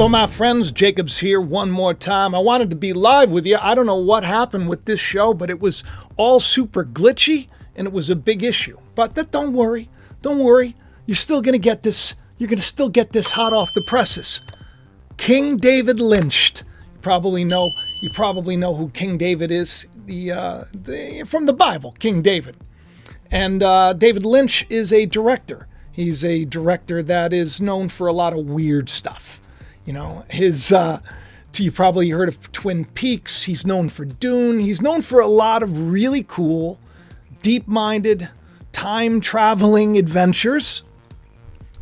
Hello, my friends. Jacob's here one more time. I wanted to be live with you. I don't know what happened with this show, but it was all super glitchy, and it was a big issue. But don't worry. Don't worry. You're still going to get this. You're going to still get this hot off the presses. King David lynched. You probably know who King David is. From the Bible, King David. And David Lynch is a director. He's a director that is known for a lot of weird stuff. You know, you probably heard of Twin Peaks. He's known for Dune. He's known for a lot of really cool, deep-minded, time-traveling adventures,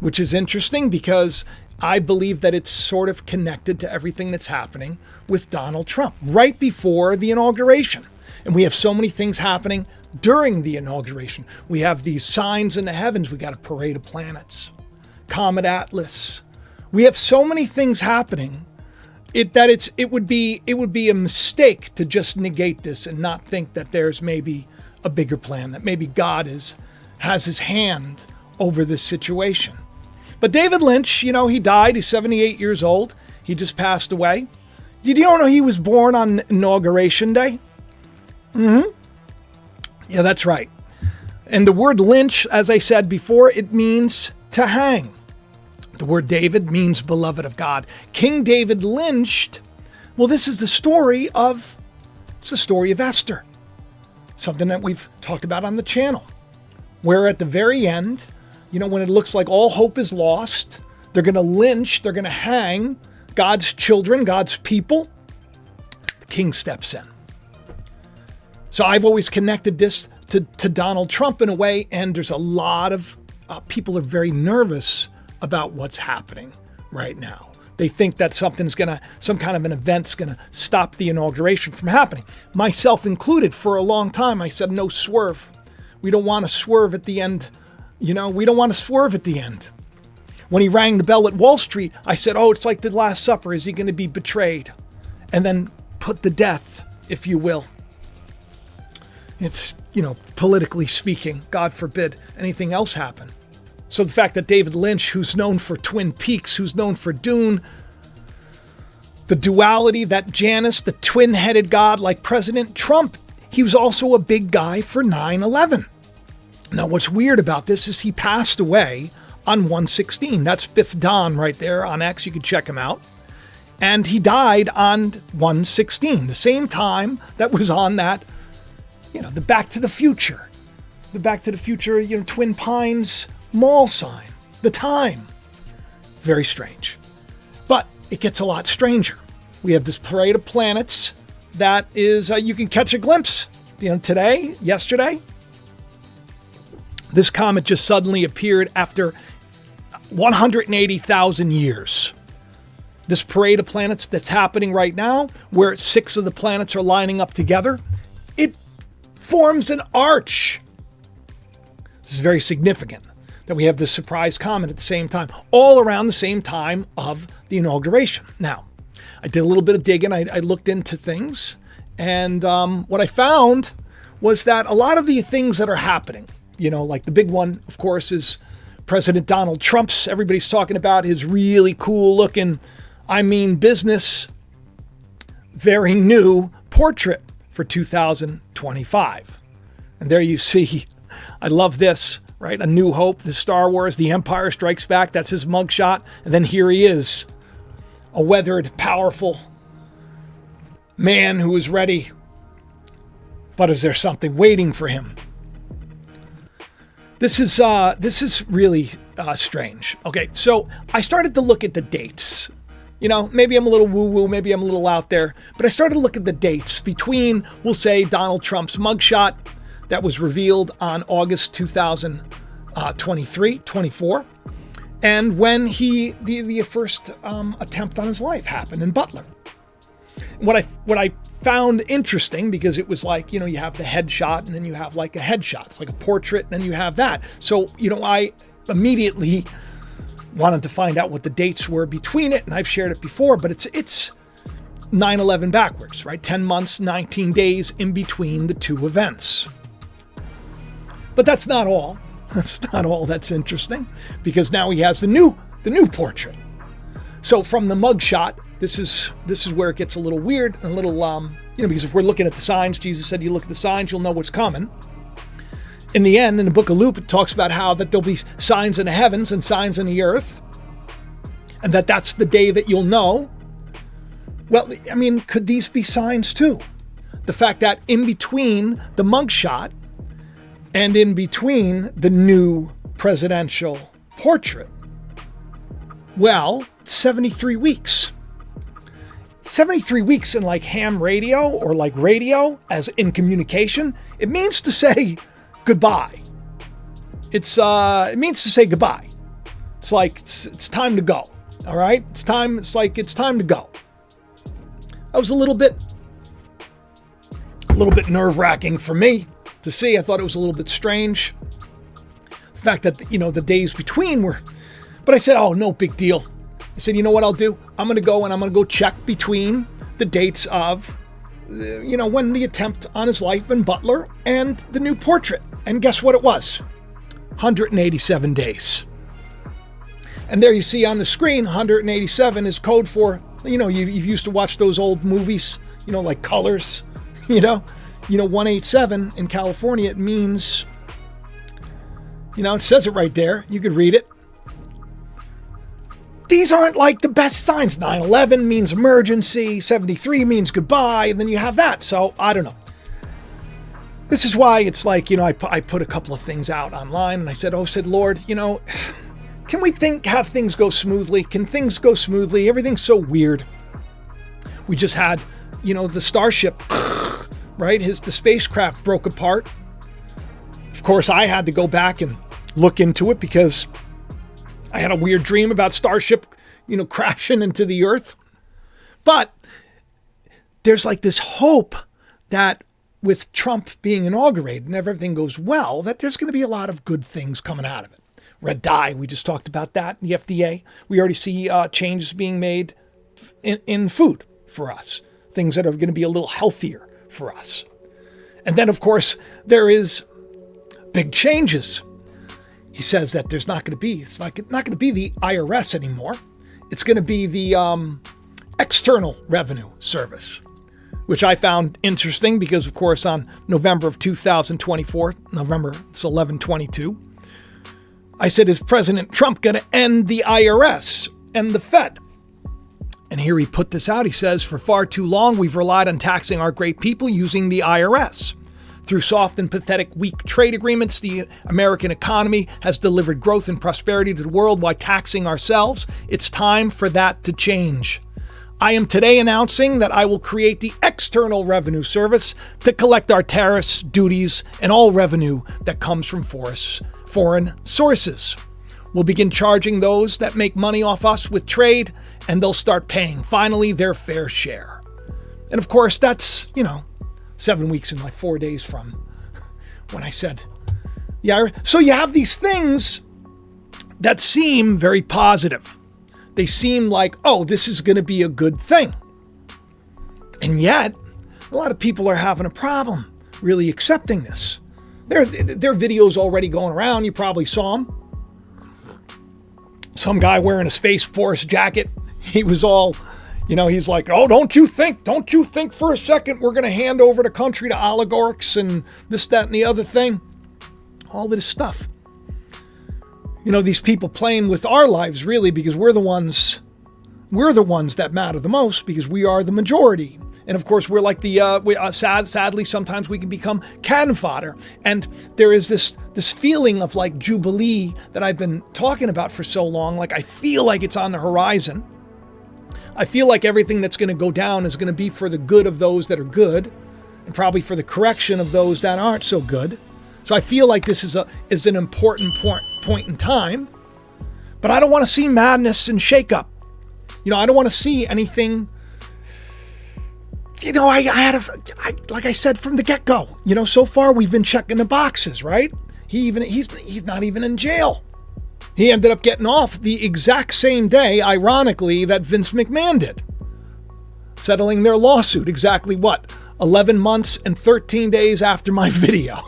which is interesting because I believe that it's sort of connected to everything that's happening with Donald Trump right before the inauguration. And we have so many things happening during the inauguration. We have these signs in the heavens. We got a parade of planets, Comet Atlas. We have so many things happening it would be a mistake to just negate this and not think that there's maybe a bigger plan, that maybe God has his hand over this situation. But David Lynch, you know, he died. He's 78 years old. He just passed away. Did you know he was born on Inauguration Day? Mm-hmm. Yeah, that's right. And the word lynch, as I said before, it means to hang. The word David means beloved of God. King David lynched. Well, this is the story of Esther. Something that we've talked about on the channel. Where at the very end, you know, when it looks like all hope is lost, they're going to lynch, they're going to hang God's children, God's people. The king steps in. So I've always connected this to Donald Trump in a way, and there's a lot of people are very nervous about what's happening right now. They think that some kind of an event's going to stop the inauguration from happening. Myself included, for a long time, I said, no swerve. We don't want to swerve at the end. You know, we don't want to swerve at the end. When he rang the bell at Wall Street, I said, oh, it's like the Last Supper. Is he going to be betrayed? And then put to death, if you will. It's, you know, politically speaking, God forbid anything else happen. So the fact that David Lynch, who's known for Twin Peaks, who's known for Dune, the duality, that Janus, the twin-headed God like President Trump, he was also a big guy for 9/11. Now, what's weird about this is he passed away on 1/16. That's Biff Don right there on X. You can check him out. And he died on 1/16, the same time that was on that, you know, the Back to the Future, you know, Twin Pines mall sign, the time. Very strange. But it gets a lot stranger. We have this parade of planets that is, you can catch a glimpse, you know, yesterday. This comet just suddenly appeared after 180,000 years. This parade of planets that's happening right now, where 6 of the planets are lining up together, it forms an arch. This is very significant that we have this surprise comet at the same time, all around the same time of the inauguration. Now, I did a little bit of digging. I looked into things, and what I found was that a lot of the things that are happening, you know, like the big one, of course, is President Donald Trump's. Everybody's talking about his really cool looking, business, very new portrait for 2025. And there you see, I love this, right? A New Hope, the Star Wars, The Empire Strikes Back. That's his mugshot. And then here he is, a weathered, powerful man who is ready. But is there something waiting for him? This is really strange. Okay, so I started to look at the dates. You know, maybe I'm a little woo-woo, maybe I'm a little out there, but I started to look at the dates between, we'll say, Donald Trump's mugshot that was revealed on August 24, and when the first attempt on his life happened in Butler. What I found interesting, because it was like, you know, you have the headshot and then you have like a headshot. It's like a portrait and then you have that. So, you know, I immediately wanted to find out what the dates were between it, and I've shared it before, but it's 9/11 backwards, right? 10 months, 19 days in between the two events. But that's not all. That's not all that's interesting, because now he has the new portrait. So from the mugshot, this is where it gets a little weird, and a little, because if we're looking at the signs, Jesus said, you look at the signs, you'll know what's coming. In the end, in the book of Luke, it talks about how that there'll be signs in the heavens and signs in the earth, and that's the day that you'll know. Well, I mean, could these be signs too? The fact that in between the mugshot and in between the new presidential portrait, well, 73 weeks. 73 weeks in like ham radio or like radio as in communication, it means to say goodbye. It means to say goodbye. It's like it's time to go. All right? It's time to go. That was a little bit nerve-wracking for me to see. I thought it was a little bit strange. The fact that, the days between were, but I said, oh, no big deal. I said, you know what I'll do? I'm going to go check between the dates of, when the attempt on his life in Butler and the new portrait. And guess what it was? 187 days. And there you see on the screen, 187 is code for, you've used to watch those old movies, like Colors, 187 in California, it means, it says it right there. You could read it. These aren't like the best signs. 9/11 means emergency, 73 means goodbye, and then you have that. So I don't know. This is why it's like, I put a couple of things out online, and I said, Lord, can we have things go smoothly? Can things go smoothly? Everything's so weird. We just had, the Starship, right? The spacecraft broke apart. Of course, I had to go back and look into it because I had a weird dream about Starship, crashing into the earth. But there's like this hope that with Trump being inaugurated and everything goes well, that there's going to be a lot of good things coming out of it. Red dye, we just talked about that in the FDA. We already see changes being made in food for us, things that are going to be a little healthier for us. And then, of course, there is big changes. He says that it's not going to be the IRS anymore. It's going to be the External Revenue Service, which I found interesting because, of course, on November of 2024, November, it's 11/22, I said, is President Trump going to end the IRS and the Fed? And here he put this out. He says, for far too long, we've relied on taxing our great people using the IRS. Through soft and pathetic weak trade agreements, the American economy has delivered growth and prosperity to the world while taxing ourselves. It's time for that to change. I am today announcing that I will create the External Revenue Service to collect our tariffs, duties, and all revenue that comes from foreign sources. We'll begin charging those that make money off us with trade, and they'll start paying, finally, their fair share. And of course, that's, 7 weeks and like 4 days from when I said, yeah. So you have these things that seem very positive. They seem like, oh, this is going to be a good thing. And yet, a lot of people are having a problem really accepting this. There are videos already going around. You probably saw them. Some guy wearing a Space Force jacket. He was all, he's like, oh, don't you think for a second we're going to hand over the country to oligarchs and this, that, and the other thing. All this stuff. These people playing with our lives really because we're the ones that matter the most because we are the majority. And of course, we're like sadly, sometimes we can become cannon fodder. And there is this feeling of like jubilee that I've been talking about for so long. Like I feel like it's on the horizon. I feel like everything that's going to go down is going to be for the good of those that are good and probably for the correction of those that aren't so good. So I feel like this is an important point in time, but I don't want to see madness and shakeup. I don't want to see anything. Like I said from the get-go, so far we've been checking the boxes, right? He's not even in jail. He ended up getting off the exact same day, ironically, that Vince McMahon did. Settling their lawsuit exactly 11 months and 13 days after my video.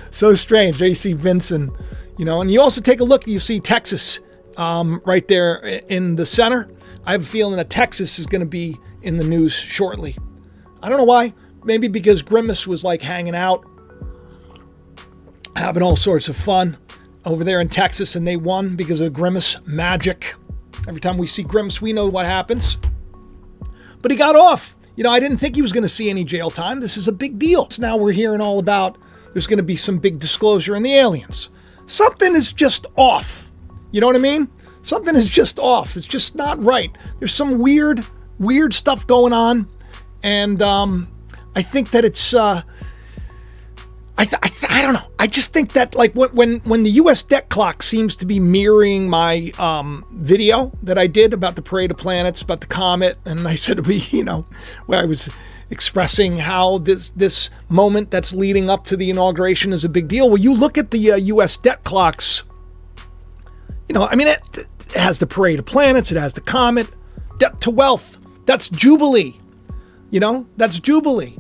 So strange. You see Vince and you also take a look, you see Texas right there in the center. I have a feeling that Texas is going to be in the news shortly. I don't know why. Maybe because Grimace was like hanging out, having all sorts of fun over there in Texas, and they won because of Grimace magic. Every time we see Grimace, we know what happens. But he got off. I didn't think he was going to see any jail time. This is a big deal. So now we're hearing all about there's going to be some big disclosure in the aliens. Something is just off. You know what I mean? Something is just off. It's just not right. There's some weird stuff going on. And I think that it's... I don't know. I just think that like when the U.S. debt clock seems to be mirroring my video that I did about the Parade of Planets, about the comet, and I said where I was expressing how this moment that's leading up to the inauguration is a big deal. Well, you look at the U.S. debt clocks. It has the Parade of Planets. It has the comet. Debt to wealth. That's Jubilee. That's Jubilee.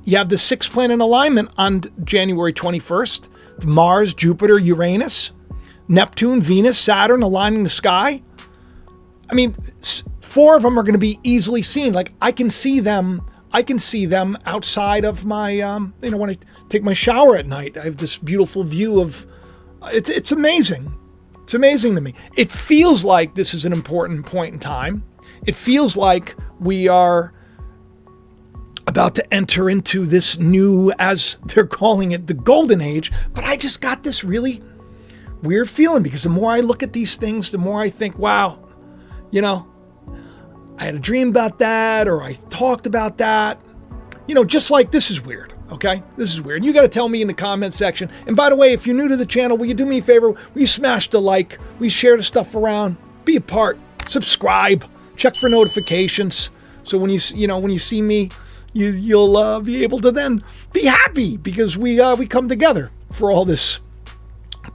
You have the 6-planet alignment on January 21st. Mars, Jupiter, Uranus, Neptune, Venus, Saturn aligning the sky. 4 of them are going to be easily seen. Like I can see them outside of my, when I take my shower at night. I have this beautiful view of, it's amazing. It's amazing to me. It feels like this is an important point in time. It feels like we are about to enter into this new, as they're calling it, the golden age. But I just got this really weird feeling because the more I look at these things, the more I think, wow, I had a dream about that, or I talked about that. Just like this is weird, okay? This is weird. You got to tell me in the comment section. And by the way, if you're new to the channel, will you do me a favor? Will you smash the like? Will you share the stuff around? Be a part. Subscribe. Check for notifications. So when you see me, you'll be able to then be happy because we come together for all this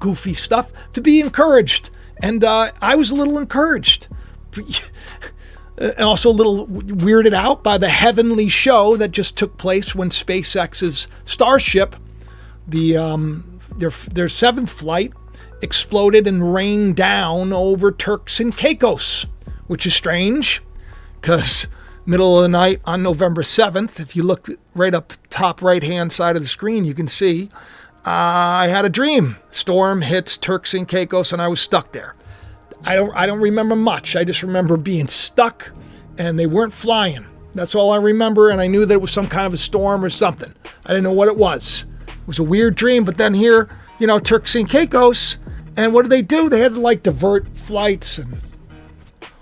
goofy stuff to be encouraged. And I was a little encouraged. And also a little weirded out by the heavenly show that just took place when SpaceX's Starship, their 7th flight, exploded and rained down over Turks and Caicos, which is strange because middle of the night on November 7th, if you look right up top right-hand side of the screen, you can see I had a dream. Storm hits Turks and Caicos, and I was stuck there. I don't remember much. I just remember being stuck, and they weren't flying. That's all I remember, and I knew that it was some kind of a storm or something. I didn't know what it was. It was a weird dream, but then here, Turks and Caicos, and what did they do? They had to, divert flights and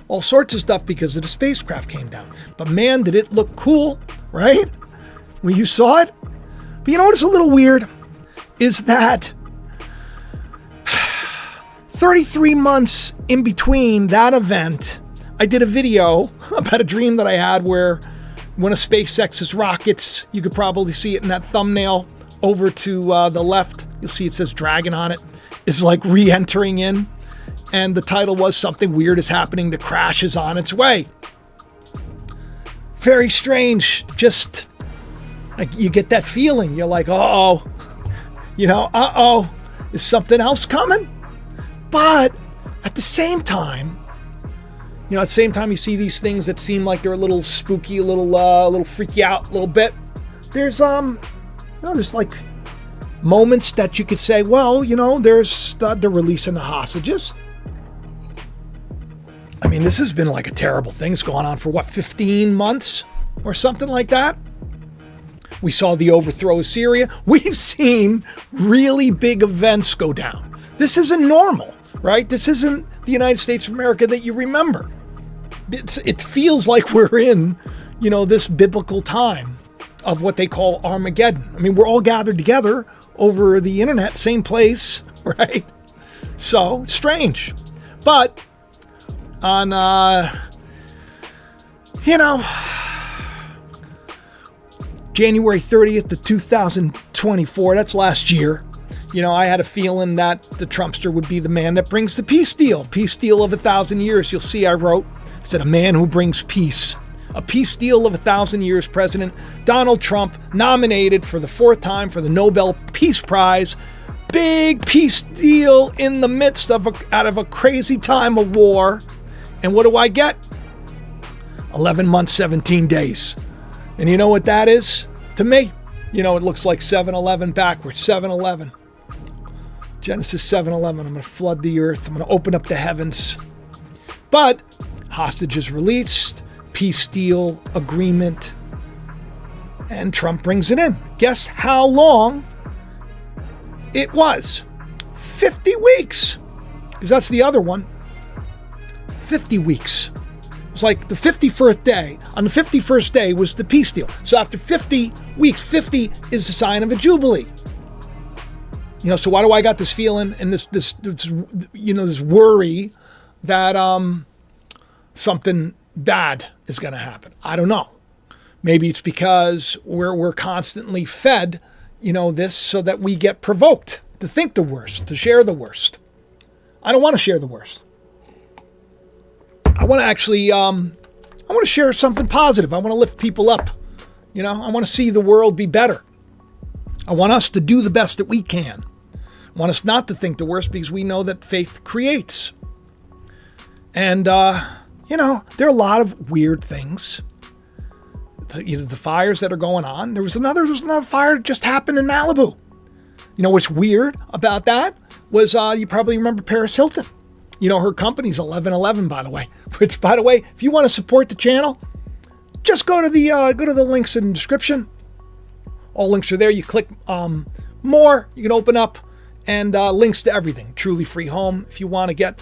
all sorts of stuff because of the spacecraft came down. But man, did it look cool, right? When you saw it. But you know what's a little weird? Is that 33 months in between that event, I did a video about a dream that I had where one of SpaceX's rockets, you could probably see it in that thumbnail over to the left, you'll see it says Dragon on it, is re-entering in. And the title was Something Weird is Happening. The crash is on its way. Very strange. Just you get that feeling. You're like, uh-oh. Is something else coming? But at the same time, you see these things that seem like they're a little spooky, a little freak you out a little bit. There's there's moments that you could say, well, there's they're releasing the hostages. This has been a terrible thing. It's gone on for 15 months or something like that. We saw the overthrow of Syria. We've seen really big events go down. This isn't normal, right? This isn't the United States of America that you remember. It feels like we're in, this biblical time of what they call Armageddon. We're all gathered together over the internet, same place, right? So strange. But on, January 30th of 2024, that's last year, I had a feeling that the Trumpster would be the man that brings the peace deal of 1,000 years. You'll see I wrote, I said, a man who brings peace. A peace deal of 1,000 years. President Donald Trump nominated for the 4th time for the Nobel Peace Prize. big peace deal in the midst of out of a crazy time of war. And what do I get? 11 months, 17 days. And you know what that is to me? You know, it looks like 7-Eleven backwards. 7-Eleven. Genesis 7:11. I'm going to flood the earth. I'm going to open up the heavens. But hostages released, peace deal agreement, and Trump brings it in. Guess how long it was? 50 weeks. Because that's the other one. 50 weeks. It was like the 51st day. On the 51st day was the peace deal. So after 50 weeks, 50 is a sign of a jubilee. You know, so why do I got this feeling and this worry that something bad is going to happen? I don't know. Maybe it's because we're constantly fed, this so that we get provoked to think the worst, to share the worst. I don't want to share the worst. I want to actually, I want to share something positive. I want to lift people up. I want to see the world be better. I want us to do the best that we can. I want us not to think the worst because we know that faith creates. And, there are a lot of weird things. The fires that are going on. There was another fire that just happened in Malibu. What's weird about that was, you probably remember Paris Hilton. Her company's 1111, by the way. Which, by the way, if you want to support the channel, just go to the links in the description. All links are there. You click more. You can open up and links to everything. Truly Free Home. If you want to get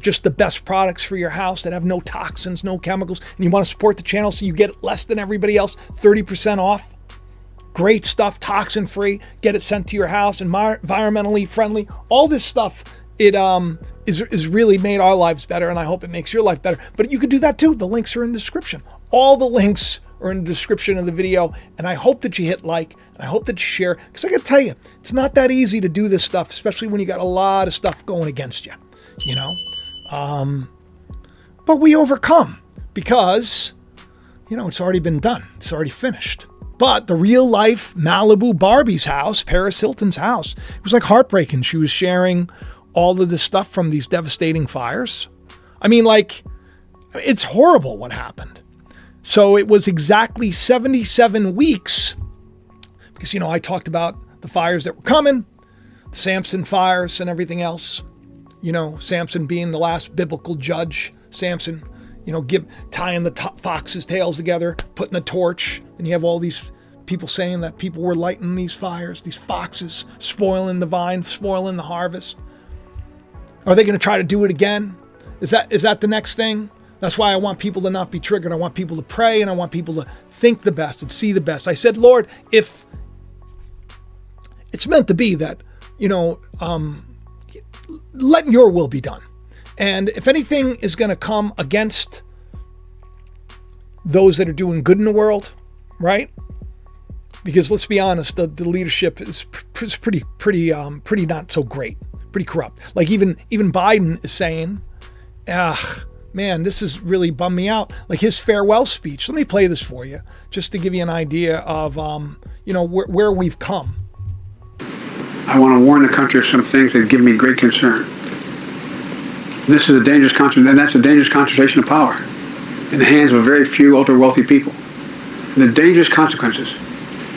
just the best products for your house that have no toxins, no chemicals, and you want to support the channel so you get less than everybody else, 30% off. Great stuff, toxin free. Get it sent to your house, environmentally friendly. All this stuff. It is really made our lives better, and I hope it makes your life better. But you can do that too. The links are in the description. All the links are in the description of the video, and I hope that you hit like, and I hope that you share, because I got to tell you, it's not that easy to do this stuff, especially when you got a lot of stuff going against you, But we overcome because, it's already been done. It's already finished. But the real life Malibu Barbie's house, Paris Hilton's house, it was like heartbreaking. She was sharing all of this stuff from these devastating fires. I mean, it's horrible what happened. So it was exactly 77 weeks because, I talked about the fires that were coming, the Samson fires and everything else. Samson being the last biblical judge. Samson, tying the foxes' tails together, putting a torch. And you have all these people saying that people were lighting these fires, these foxes, spoiling the vine, spoiling the harvest. Are they going to try to do it again? Is that the next thing? That's why I want people to not be triggered. I want people to pray, and I want people to think the best and see the best. I said, Lord, if it's meant to be that, let your will be done. And if anything is going to come against those that are doing good in the world, right? Because let's be honest, the leadership is pretty not so great, pretty corrupt. Like even Biden is saying, man, this has really bummed me out. Like his farewell speech. Let me play this for you, just to give you an idea of where we've come. I want to warn the country of some things that give me great concern. This is a dangerous concentration, and that's a dangerous concentration of power in the hands of a very few ultra-wealthy people. And the dangerous consequences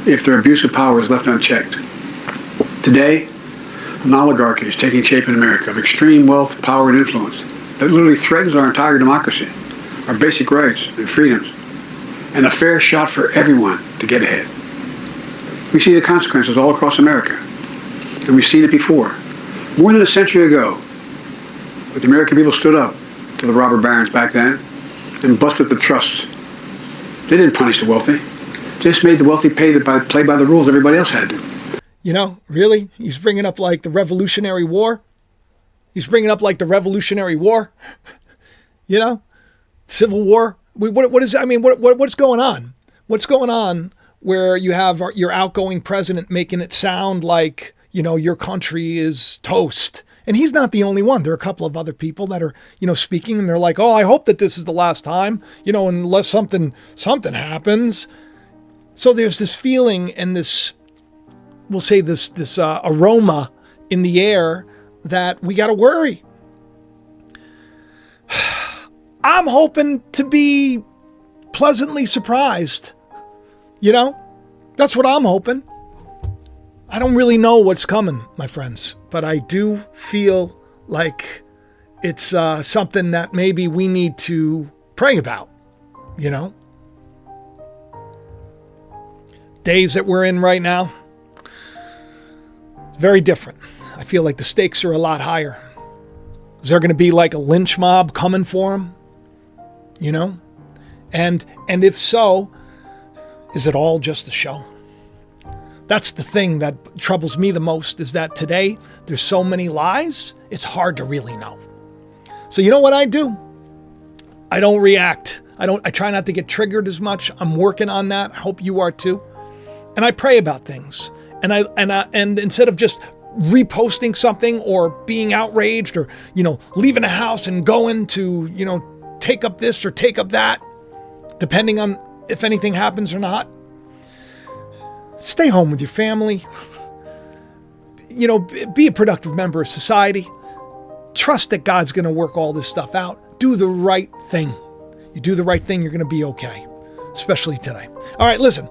if their abuse of power is left unchecked. Today, an oligarchy is taking shape in America of extreme wealth, power, and influence that literally threatens our entire democracy, our basic rights and freedoms, and a fair shot for everyone to get ahead. We see the consequences all across America, and we've seen it before. More than a century ago, but the American people stood up to the robber barons back then and busted the trusts. They didn't punish the wealthy. They just made the wealthy play by the rules everybody else had to. Really? He's bringing up like the Revolutionary War. Civil War. What's going on? What's going on where you have your outgoing president making it sound like, your country is toast? And he's not the only one. There are a couple of other people that are, speaking, and they're like, oh, I hope that this is the last time, unless something happens. So there's this feeling and this, we'll say this aroma in the air that we got to worry. I'm hoping to be pleasantly surprised. You know, that's what I'm hoping. I don't really know what's coming, my friends, but I do feel like it's something that maybe we need to pray about, you know? Days that we're in right now, it's very different. I feel like the stakes are a lot higher. Is there going to be like a lynch mob coming for him? You know? And if so, is it all just a show? That's the thing that troubles me the most, is that today there's so many lies, it's hard to really know. So you know what I do? I don't react. I try not to get triggered as much. I'm working on that. I hope you are too. And I pray about things. And instead of just reposting something or being outraged or, leaving a house and going to, take up this or take up that, depending on if anything happens or not, stay home with your family. Be a productive member of society. Trust that God's going to work all this stuff out. Do the right thing. You do the right thing, you're going to be okay, especially today. All right, listen,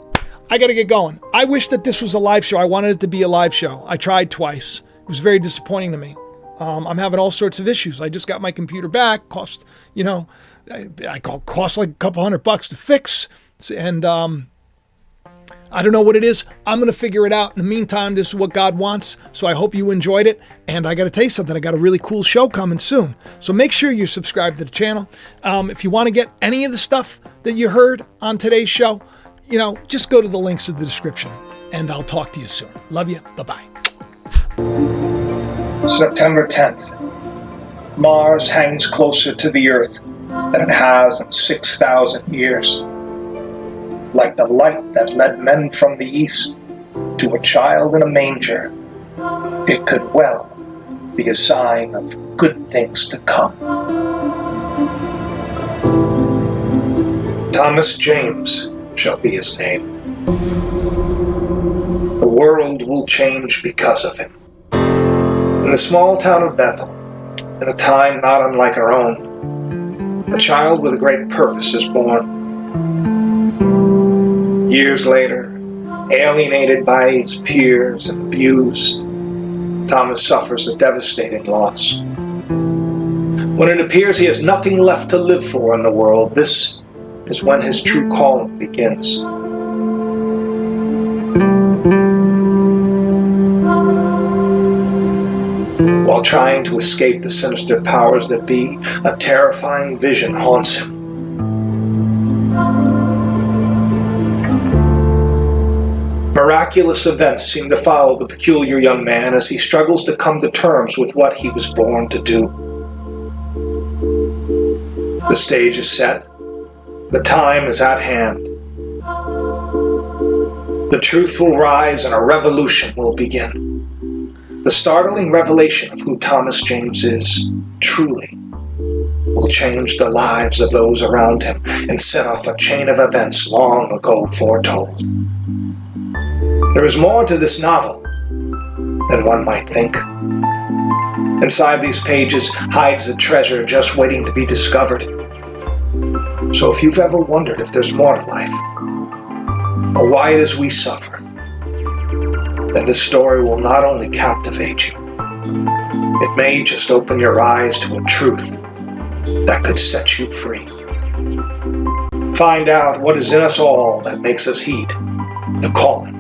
I got to get going. I wish that this was a live show. I wanted it to be a live show. I tried twice. It was very disappointing to me. I'm having all sorts of issues. I just got my computer back. Cost like a couple $100 to fix. And I don't know what it is. I'm going to figure it out. In the meantime, this is what God wants. So I hope you enjoyed it. And I got to tell you something. I got a really cool show coming soon. So make sure you subscribe to the channel. If you want to get any of the stuff that you heard on today's show, just go to the links in the description. And I'll talk to you soon. Love you. Bye-bye. September 10th. Mars hangs closer to the Earth than it has in 6,000 years. Like the light that led men from the east to a child in a manger, it could well be a sign of good things to come. Thomas James shall be his name. The world will change because of him. In the small town of Bethel, in a time not unlike our own, a child with a great purpose is born. Years later, alienated by his peers and abused, Thomas suffers a devastating loss. When it appears he has nothing left to live for in the world, this is when his true calling begins. While trying to escape the sinister powers that be, a terrifying vision haunts him. Miraculous events seem to follow the peculiar young man as he struggles to come to terms with what he was born to do. The stage is set. The time is at hand. The truth will rise and a revolution will begin. The startling revelation of who Thomas James is, truly, will change the lives of those around him and set off a chain of events long ago foretold. There is more to this novel than one might think. Inside these pages hides a treasure just waiting to be discovered. So if you've ever wondered if there's more to life, or why it is we suffer, then this story will not only captivate you, it may just open your eyes to a truth that could set you free. Find out what is in us all that makes us heed the calling